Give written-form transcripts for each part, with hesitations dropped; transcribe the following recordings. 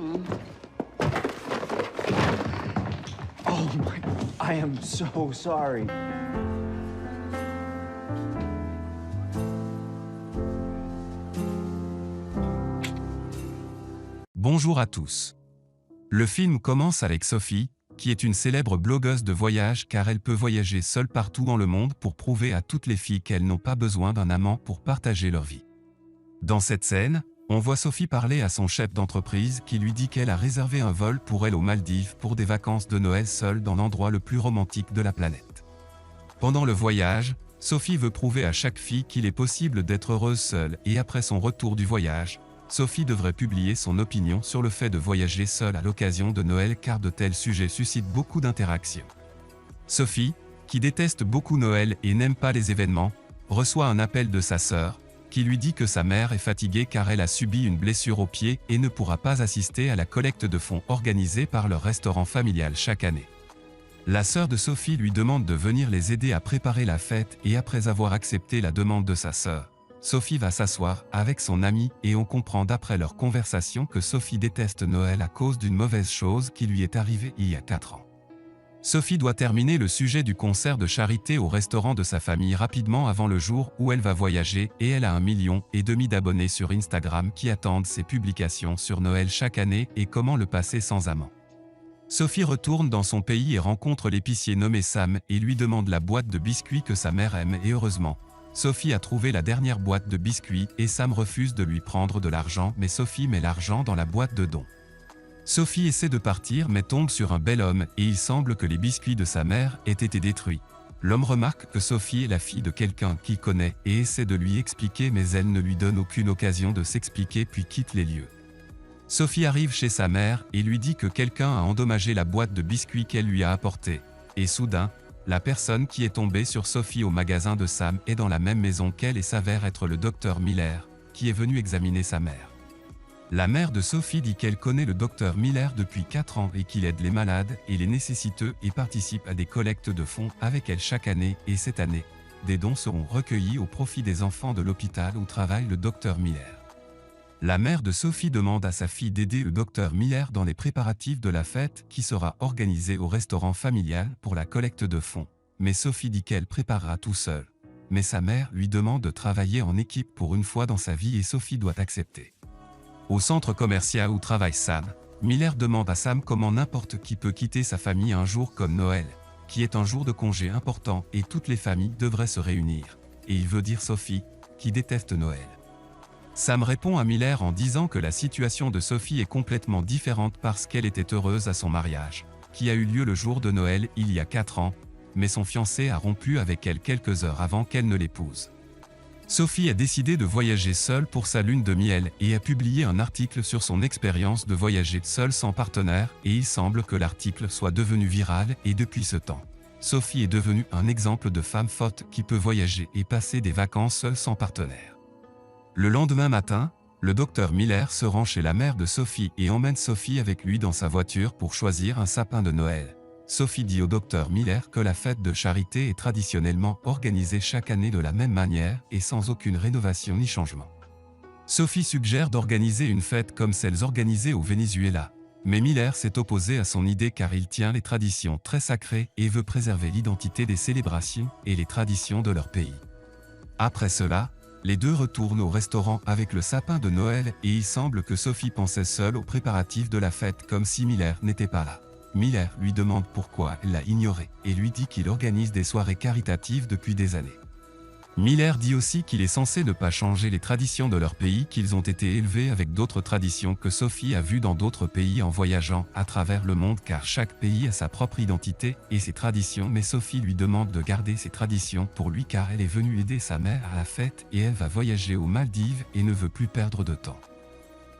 Oh my, I am so sorry. Bonjour à tous. Le film commence avec Sophie, qui est une célèbre blogueuse de voyage car elle peut voyager seule partout dans le monde pour prouver à toutes les filles qu'elles n'ont pas besoin d'un amant pour partager leur vie. Dans cette scène, on voit Sophie parler à son chef d'entreprise qui lui dit qu'elle a réservé un vol pour elle aux Maldives pour des vacances de Noël seule dans l'endroit le plus romantique de la planète. Pendant le voyage, Sophie veut prouver à chaque fille qu'il est possible d'être heureuse seule et après son retour du voyage, Sophie devrait publier son opinion sur le fait de voyager seule à l'occasion de Noël car de tels sujets suscitent beaucoup d'interactions. Sophie, qui déteste beaucoup Noël et n'aime pas les événements, reçoit un appel de sa sœur, qui lui dit que sa mère est fatiguée car elle a subi une blessure au pied et ne pourra pas assister à la collecte de fonds organisée par leur restaurant familial chaque année. La sœur de Sophie lui demande de venir les aider à préparer la fête et après avoir accepté la demande de sa sœur, Sophie va s'asseoir avec son amie et on comprend d'après leur conversation que Sophie déteste Noël à cause d'une mauvaise chose qui lui est arrivée il y a 4 ans. Sophie doit terminer le sujet du concert de charité au restaurant de sa famille rapidement avant le jour où elle va voyager et elle a 1,5 million d'abonnés sur Instagram qui attendent ses publications sur Noël chaque année et comment le passer sans amant. Sophie retourne dans son pays et rencontre l'épicier nommé Sam et lui demande la boîte de biscuits que sa mère aime et heureusement, Sophie a trouvé la dernière boîte de biscuits et Sam refuse de lui prendre de l'argent mais Sophie met l'argent dans la boîte de dons. Sophie essaie de partir mais tombe sur un bel homme et il semble que les biscuits de sa mère aient été détruits. L'homme remarque que Sophie est la fille de quelqu'un qu'il connaît et essaie de lui expliquer mais elle ne lui donne aucune occasion de s'expliquer puis quitte les lieux. Sophie arrive chez sa mère et lui dit que quelqu'un a endommagé la boîte de biscuits qu'elle lui a apportée. Et soudain, la personne qui est tombée sur Sophie au magasin de Sam est dans la même maison qu'elle et s'avère être le docteur Miller, qui est venu examiner sa mère. La mère de Sophie dit qu'elle connaît le docteur Miller depuis 4 ans et qu'il aide les malades et les nécessiteux et participe à des collectes de fonds avec elle chaque année et cette année, des dons seront recueillis au profit des enfants de l'hôpital où travaille le docteur Miller. La mère de Sophie demande à sa fille d'aider le docteur Miller dans les préparatifs de la fête qui sera organisée au restaurant familial pour la collecte de fonds, mais Sophie dit qu'elle préparera tout seule. Mais sa mère lui demande de travailler en équipe pour une fois dans sa vie et Sophie doit accepter. Au centre commercial où travaille Sam, Miller demande à Sam comment n'importe qui peut quitter sa famille un jour comme Noël, qui est un jour de congé important et toutes les familles devraient se réunir. Et il veut dire Sophie, qui déteste Noël. Sam répond à Miller en disant que la situation de Sophie est complètement différente parce qu'elle était heureuse à son mariage, qui a eu lieu le jour de Noël il y a 4 ans, mais son fiancé a rompu avec elle quelques heures avant qu'elle ne l'épouse. Sophie a décidé de voyager seule pour sa lune de miel et a publié un article sur son expérience de voyager seule sans partenaire et il semble que l'article soit devenu viral et depuis ce temps, Sophie est devenue un exemple de femme forte qui peut voyager et passer des vacances seule sans partenaire. Le lendemain matin, le docteur Miller se rend chez la mère de Sophie et emmène Sophie avec lui dans sa voiture pour choisir un sapin de Noël. Sophie dit au docteur Miller que la fête de charité est traditionnellement organisée chaque année de la même manière et sans aucune rénovation ni changement. Sophie suggère d'organiser une fête comme celles organisées au Venezuela, mais Miller s'est opposé à son idée car il tient les traditions très sacrées et veut préserver l'identité des célébrations et les traditions de leur pays. Après cela, les deux retournent au restaurant avec le sapin de Noël et il semble que Sophie pensait seule aux préparatifs de la fête comme si Miller n'était pas là. Miller lui demande pourquoi elle l'a ignoré et lui dit qu'il organise des soirées caritatives depuis des années. Miller dit aussi qu'il est censé ne pas changer les traditions de leur pays, qu'ils ont été élevés avec d'autres traditions que Sophie a vues dans d'autres pays en voyageant à travers le monde car chaque pays a sa propre identité et ses traditions mais Sophie lui demande de garder ses traditions pour lui car elle est venue aider sa mère à la fête et elle va voyager aux Maldives et ne veut plus perdre de temps.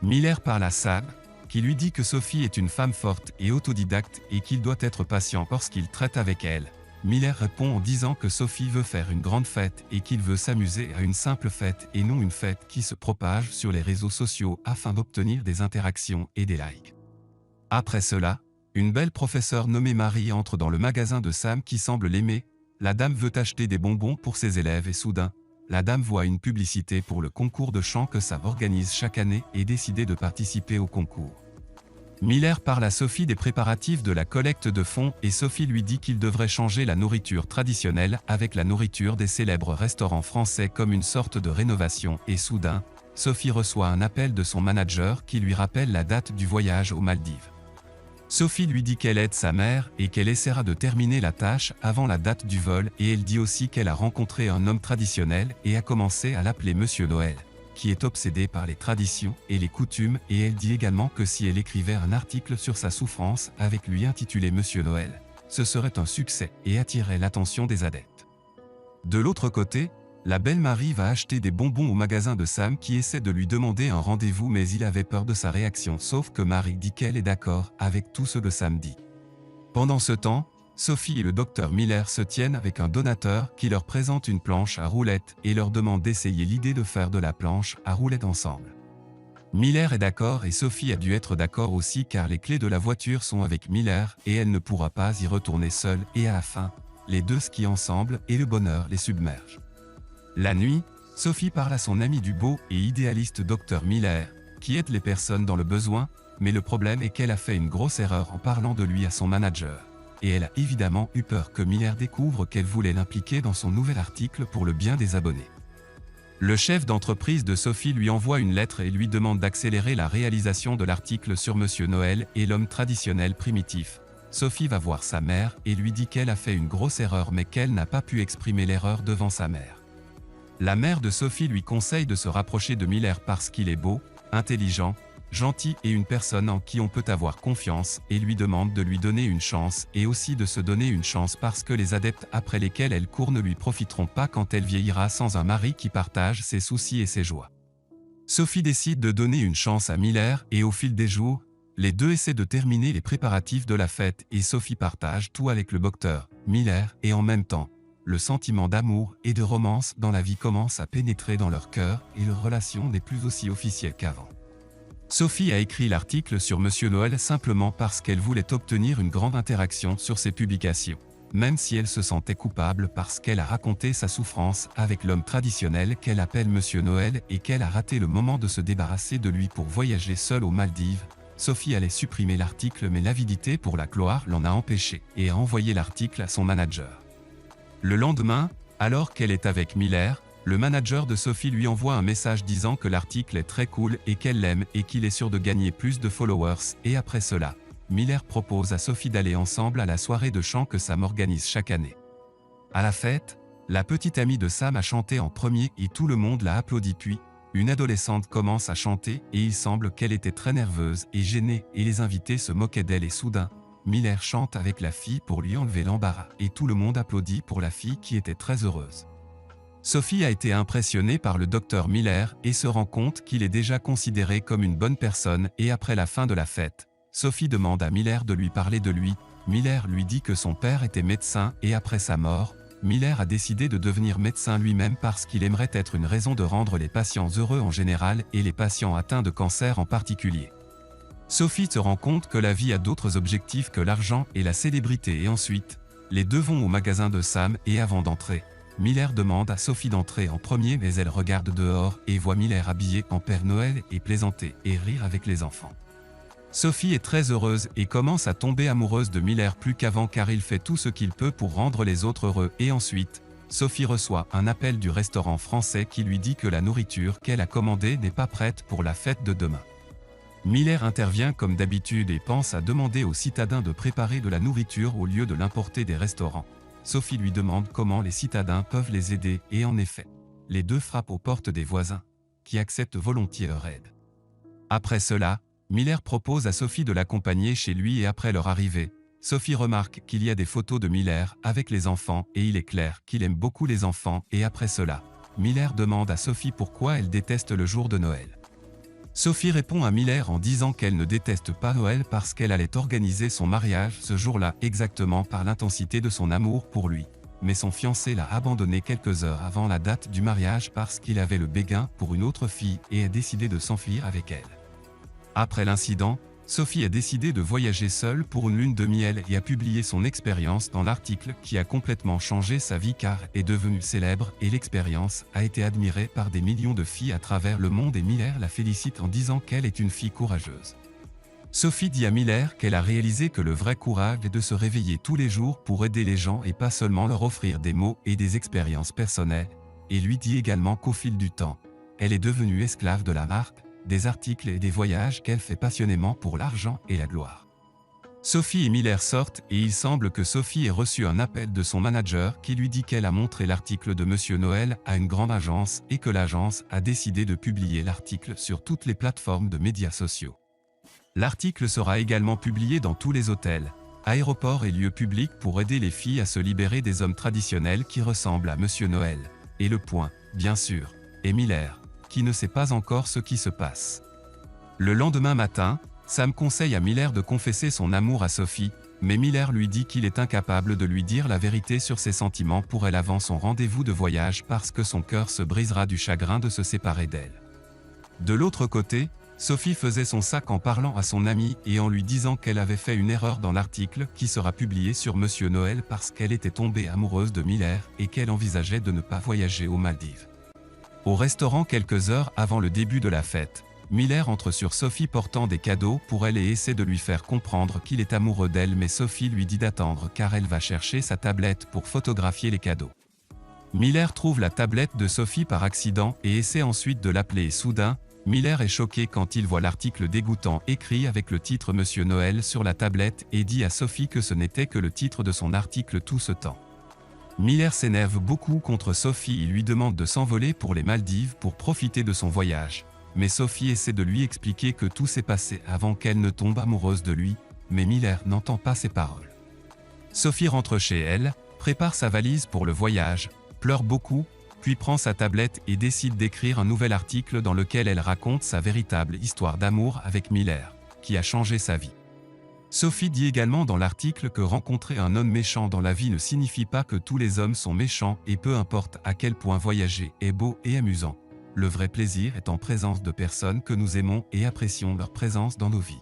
Miller parle à Sam, qui lui dit que Sophie est une femme forte et autodidacte et qu'il doit être patient lorsqu'il traite avec elle. Miller répond en disant que Sophie veut faire une grande fête et qu'il veut s'amuser à une simple fête et non une fête qui se propage sur les réseaux sociaux afin d'obtenir des interactions et des likes. Après cela, une belle professeure nommée Marie entre dans le magasin de Sam qui semble l'aimer. La dame veut acheter des bonbons pour ses élèves et soudain, la dame voit une publicité pour le concours de chant que Sam organise chaque année et décide de participer au concours. Miller parle à Sophie des préparatifs de la collecte de fonds et Sophie lui dit qu'il devrait changer la nourriture traditionnelle avec la nourriture des célèbres restaurants français comme une sorte de rénovation et soudain, Sophie reçoit un appel de son manager qui lui rappelle la date du voyage aux Maldives. Sophie lui dit qu'elle aide sa mère et qu'elle essaiera de terminer la tâche avant la date du vol et elle dit aussi qu'elle a rencontré un homme traditionnel et a commencé à l'appeler Monsieur Noël, qui est obsédé par les traditions et les coutumes et elle dit également que si elle écrivait un article sur sa souffrance avec lui intitulé Monsieur Noël, ce serait un succès et attirerait l'attention des adeptes. De l'autre côté, la belle Marie va acheter des bonbons au magasin de Sam qui essaie de lui demander un rendez-vous mais il avait peur de sa réaction sauf que Marie dit qu'elle est d'accord avec tout ce que Sam dit. Pendant ce temps, Sophie et le docteur Miller se tiennent avec un donateur qui leur présente une planche à roulettes et leur demande d'essayer l'idée de faire de la planche à roulettes ensemble. Miller est d'accord et Sophie a dû être d'accord aussi car les clés de la voiture sont avec Miller et elle ne pourra pas y retourner seule et à la fin, les deux skient ensemble et le bonheur les submerge. La nuit, Sophie parle à son ami du beau et idéaliste docteur Miller, qui aide les personnes dans le besoin, mais le problème est qu'elle a fait une grosse erreur en parlant de lui à son manager. Et elle a évidemment eu peur que Miller découvre qu'elle voulait l'impliquer dans son nouvel article pour le bien des abonnés. Le chef d'entreprise de Sophie lui envoie une lettre et lui demande d'accélérer la réalisation de l'article sur Monsieur Noël et l'homme traditionnel primitif. Sophie va voir sa mère et lui dit qu'elle a fait une grosse erreur mais qu'elle n'a pas pu exprimer l'erreur devant sa mère. La mère de Sophie lui conseille de se rapprocher de Miller parce qu'il est beau, intelligent, gentil et une personne en qui on peut avoir confiance et lui demande de lui donner une chance et aussi de se donner une chance parce que les adeptes après lesquels elle court ne lui profiteront pas quand elle vieillira sans un mari qui partage ses soucis et ses joies. Sophie décide de donner une chance à Miller et au fil des jours, les deux essaient de terminer les préparatifs de la fête et Sophie partage tout avec le docteur Miller et en même temps, le sentiment d'amour et de romance dans la vie commence à pénétrer dans leur cœur et leur relation n'est plus aussi officielle qu'avant. Sophie a écrit l'article sur Monsieur Noël simplement parce qu'elle voulait obtenir une grande interaction sur ses publications, même si elle se sentait coupable parce qu'elle a raconté sa souffrance avec l'homme traditionnel qu'elle appelle Monsieur Noël et qu'elle a raté le moment de se débarrasser de lui pour voyager seule aux Maldives. Sophie allait supprimer l'article mais l'avidité pour la gloire l'en a empêché et a envoyé l'article à son manager. Le lendemain, alors qu'elle est avec Miller, le manager de Sophie lui envoie un message disant que l'article est très cool et qu'elle l'aime et qu'il est sûr de gagner plus de followers et après cela, Miller propose à Sophie d'aller ensemble à la soirée de chant que Sam organise chaque année. À la fête, la petite amie de Sam a chanté en premier et tout le monde l'a applaudi puis, une adolescente commence à chanter et il semble qu'elle était très nerveuse et gênée et les invités se moquaient d'elle et soudain, Miller chante avec la fille pour lui enlever l'embarras et tout le monde applaudit pour la fille qui était très heureuse. Sophie a été impressionnée par le docteur Miller et se rend compte qu'il est déjà considéré comme une bonne personne et après la fin de la fête, Sophie demande à Miller de lui parler de lui. Miller lui dit que son père était médecin et après sa mort, Miller a décidé de devenir médecin lui-même parce qu'il aimerait être une raison de rendre les patients heureux en général et les patients atteints de cancer en particulier. Sophie se rend compte que la vie a d'autres objectifs que l'argent et la célébrité et ensuite, les deux vont au magasin de Sam et avant d'entrer, Miller demande à Sophie d'entrer en premier mais elle regarde dehors et voit Miller habillé en Père Noël et plaisanter et rire avec les enfants. Sophie est très heureuse et commence à tomber amoureuse de Miller plus qu'avant car il fait tout ce qu'il peut pour rendre les autres heureux et ensuite, Sophie reçoit un appel du restaurant français qui lui dit que la nourriture qu'elle a commandée n'est pas prête pour la fête de demain. Miller intervient comme d'habitude et pense à demander aux citadins de préparer de la nourriture au lieu de l'importer des restaurants. Sophie lui demande comment les citadins peuvent les aider et en effet, les deux frappent aux portes des voisins, qui acceptent volontiers leur aide. Après cela, Miller propose à Sophie de l'accompagner chez lui et après leur arrivée, Sophie remarque qu'il y a des photos de Miller avec les enfants et il est clair qu'il aime beaucoup les enfants et après cela, Miller demande à Sophie pourquoi elle déteste le jour de Noël. Sophie répond à Miller en disant qu'elle ne déteste pas Noël parce qu'elle allait organiser son mariage ce jour-là exactement par l'intensité de son amour pour lui. Mais son fiancé l'a abandonné quelques heures avant la date du mariage parce qu'il avait le béguin pour une autre fille et a décidé de s'enfuir avec elle. Après l'incident, Sophie a décidé de voyager seule pour une lune de miel et a publié son expérience dans l'article qui a complètement changé sa vie car elle est devenue célèbre et l'expérience a été admirée par des millions de filles à travers le monde et Miller la félicite en disant qu'elle est une fille courageuse. Sophie dit à Miller qu'elle a réalisé que le vrai courage est de se réveiller tous les jours pour aider les gens et pas seulement leur offrir des mots et des expériences personnelles, et lui dit également qu'au fil du temps, elle est devenue esclave de la marque, des articles et des voyages qu'elle fait passionnément pour l'argent et la gloire. Sophie et Miller sortent et il semble que Sophie ait reçu un appel de son manager qui lui dit qu'elle a montré l'article de Monsieur Noël à une grande agence et que l'agence a décidé de publier l'article sur toutes les plateformes de médias sociaux. L'article sera également publié dans tous les hôtels, aéroports et lieux publics pour aider les filles à se libérer des hommes traditionnels qui ressemblent à Monsieur Noël. Et le point, bien sûr, est Miller, qui ne sait pas encore ce qui se passe. Le lendemain matin, Sam conseille à Miller de confesser son amour à Sophie, mais Miller lui dit qu'il est incapable de lui dire la vérité sur ses sentiments pour elle avant son rendez-vous de voyage parce que son cœur se brisera du chagrin de se séparer d'elle. De l'autre côté, Sophie faisait son sac en parlant à son amie et en lui disant qu'elle avait fait une erreur dans l'article qui sera publié sur Monsieur Noël parce qu'elle était tombée amoureuse de Miller et qu'elle envisageait de ne pas voyager aux Maldives. Au restaurant quelques heures avant le début de la fête, Miller entre sur Sophie portant des cadeaux pour elle et essaie de lui faire comprendre qu'il est amoureux d'elle mais Sophie lui dit d'attendre car elle va chercher sa tablette pour photographier les cadeaux. Miller trouve la tablette de Sophie par accident et essaie ensuite de l'appeler et soudain, Miller est choqué quand il voit l'article dégoûtant écrit avec le titre Monsieur Noël sur la tablette et dit à Sophie que ce n'était que le titre de son article tout ce temps. Miller s'énerve beaucoup contre Sophie et lui demande de s'envoler pour les Maldives pour profiter de son voyage. Mais Sophie essaie de lui expliquer que tout s'est passé avant qu'elle ne tombe amoureuse de lui, mais Miller n'entend pas ses paroles. Sophie rentre chez elle, prépare sa valise pour le voyage, pleure beaucoup, puis prend sa tablette et décide d'écrire un nouvel article dans lequel elle raconte sa véritable histoire d'amour avec Miller, qui a changé sa vie. Sophie dit également dans l'article que rencontrer un homme méchant dans la vie ne signifie pas que tous les hommes sont méchants et peu importe à quel point voyager est beau et amusant. Le vrai plaisir est en présence de personnes que nous aimons et apprécions leur présence dans nos vies.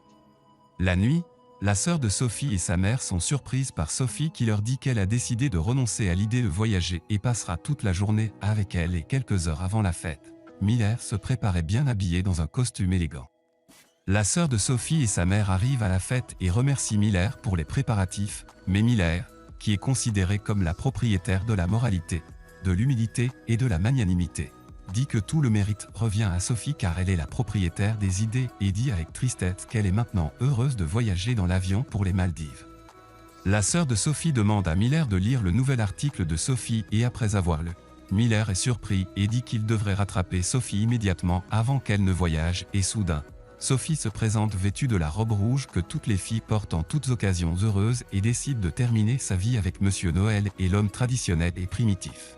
La nuit, la sœur de Sophie et sa mère sont surprises par Sophie qui leur dit qu'elle a décidé de renoncer à l'idée de voyager et passera toute la journée avec elle et quelques heures avant la fête. Miller se préparait bien habillé dans un costume élégant. La sœur de Sophie et sa mère arrivent à la fête et remercient Miller pour les préparatifs, mais Miller, qui est considéré comme la propriétaire de la moralité, de l'humilité et de la magnanimité, dit que tout le mérite revient à Sophie car elle est la propriétaire des idées et dit avec tristesse qu'elle est maintenant heureuse de voyager dans l'avion pour les Maldives. La sœur de Sophie demande à Miller de lire le nouvel article de Sophie et après avoir lu, Miller est surpris et dit qu'il devrait rattraper Sophie immédiatement avant qu'elle ne voyage et soudain, Sophie se présente vêtue de la robe rouge que toutes les filles portent en toutes occasions heureuses et décide de terminer sa vie avec Monsieur Noël et l'homme traditionnel et primitif.